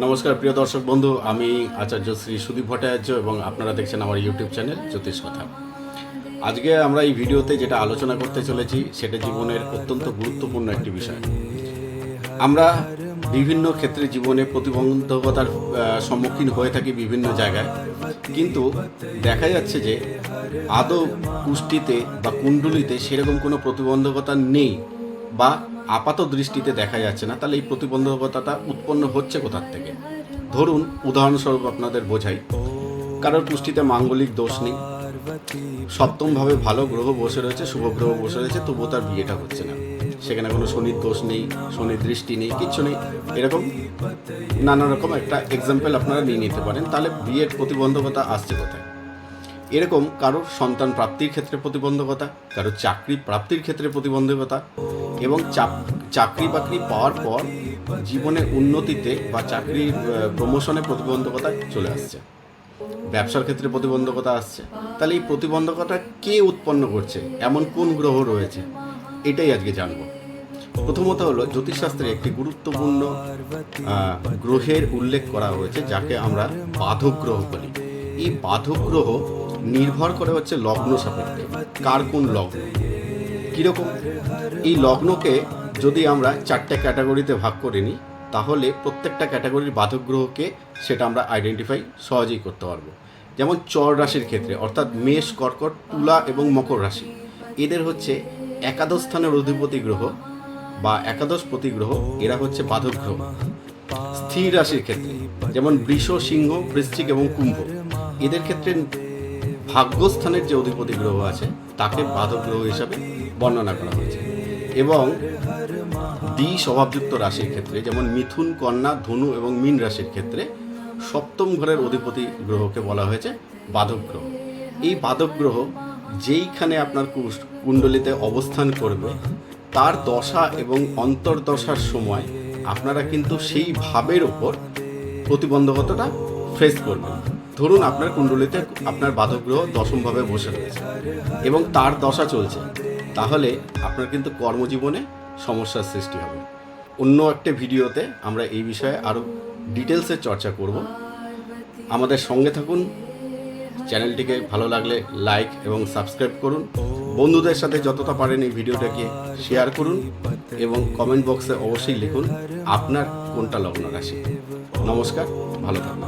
নমস্কার প্রিয় দর্শক বন্ধু, আমি আচার্য শ্রী সুদীপ ভট্টাচার্য এবং আপনারা দেখছেন আমার ইউটিউব চ্যানেল জ্যোতিষ কথা। আজকে আমরা এই ভিডিওতে যেটা আলোচনা করতে চলেছি সেটা জীবনের অত্যন্ত গুরুত্বপূর্ণ একটি বিষয়। আমরা বিভিন্ন ক্ষেত্রে জীবনে প্রতিবন্ধকতার সম্মুখীন হয়ে থাকি বিভিন্ন জায়গায়, কিন্তু দেখা যাচ্ছে যে আদৌ কুষ্টিতে বা কুণ্ডলিতে সেরকম কোনো প্রতিবন্ধকতা নেই বা আপাত দৃষ্টিতে দেখা যাচ্ছে না। তাহলে এই প্রতিবন্ধকতাটা উৎপন্ন হচ্ছে কোথার থেকে? ধরুন, উদাহরণস্বরূপ আপনাদের বোঝাই। কারোর কুষ্টিতে মাঙ্গলিক দোষ নেই, সপ্তমভাবে ভালো গ্রহ বসে রয়েছে, শুভ গ্রহ বসে রয়েছে, তবুও তার বিয়েটা হচ্ছে না। সেখানে কোনো শনির দোষ নেই, শনির দৃষ্টি নেই, কিচ্ছু নেই। এরকম নানা রকম একটা এক্সাম্পল আপনারা নিয়ে নিতে পারেন। তাহলে বিয়ের প্রতিবন্ধকতা আসছে কোথায়? এরকম কারোর সন্তান প্রাপ্তির ক্ষেত্রে প্রতিবন্ধকতা, কারোর চাকরি প্রাপ্তির ক্ষেত্রে প্রতিবন্ধকতা, এবং চাকরি বাকরি পাওয়ার পর জীবনে উন্নতিতে বা চাকরির প্রমোশনে প্রতিবন্ধকতা চলে আসছে, ব্যবসার ক্ষেত্রে প্রতিবন্ধকতা আসছে। তাহলে এই প্রতিবন্ধকতা কে উৎপন্ন করছে? এমন কোন গ্রহ রয়েছে? এটাই আজকে জানব। প্রথমত হলো, জ্যোতিষশাস্ত্রে একটি গুরুত্বপূর্ণ গ্রহের উল্লেখ করা হয়েছে যাকে আমরা বাধক গ্রহ বলি। এই বাধক গ্রহ নির্ভর করে হচ্ছে লগ্ন সাপেক্ষে, কার কোন লগ্ন কীরকম। এই লগ্নকে যদি আমরা 4টে ক্যাটাগরিতে ভাগ করে নিই, তাহলে প্রত্যেকটা ক্যাটাগরির বাধক গ্রহকে সেটা আমরা আইডেন্টিফাই সহজেই করতে পারবো। যেমন চর রাশির ক্ষেত্রে, অর্থাৎ মেষ, কর্কট, তুলা এবং মকর রাশি, এদের হচ্ছে একাদশ স্থানের অধিপতি গ্রহ বা একাদশ প্রতি গ্রহ, এরা হচ্ছে বাধক গ্রহ। স্থির রাশির ক্ষেত্রে যেমন বৃষ, সিংহ, বৃশ্চিক এবং কুম্ভ, এদের ক্ষেত্রে ভাগ্যস্থানের যে অধিপতি গ্রহ আছে তাকে বাধক গ্রহ হিসাবে বর্ণনা করা হয়েছে। এবং দ্বি স্বভাবযুক্ত রাশির ক্ষেত্রে যেমন মিথুন, কন্যা, ধনু এবং মীন রাশির ক্ষেত্রে সপ্তম ঘরের অধিপতি গ্রহকে বলা হয়েছে বাধক গ্রহ। এই বাধক গ্রহ যেইখানে আপনার কুণ্ডলিতে অবস্থান করবে, তার দশা এবং অন্তর্দশার সময় আপনারা কিন্তু সেই ভাবের ওপর প্রতিবন্ধকতাটা ফেস করবেন। ধরুন, আপনার কুণ্ডলিতে আপনার বাধক গ্রহ দশমভাবে বসে রয়েছে এবং তার দশা চলছে, তাহলে আপনার কিন্তু কর্মজীবনে সমস্যার সৃষ্টি হবে। অন্য একটা ভিডিওতে আমরা এই বিষয়ে আরও ডিটেলসে চর্চা করব। আমাদের সঙ্গে থাকুন। চ্যানেলটিকে ভালো লাগলে লাইক এবং সাবস্ক্রাইব করুন। বন্ধুদের সাথে যতটা পারেন এই ভিডিওটাকে শেয়ার করুন এবং কমেন্ট বক্সে অবশ্যই লিখুন আপনার কোনটা লগ্ন রাশি। নমস্কার, ভালো থাকুন।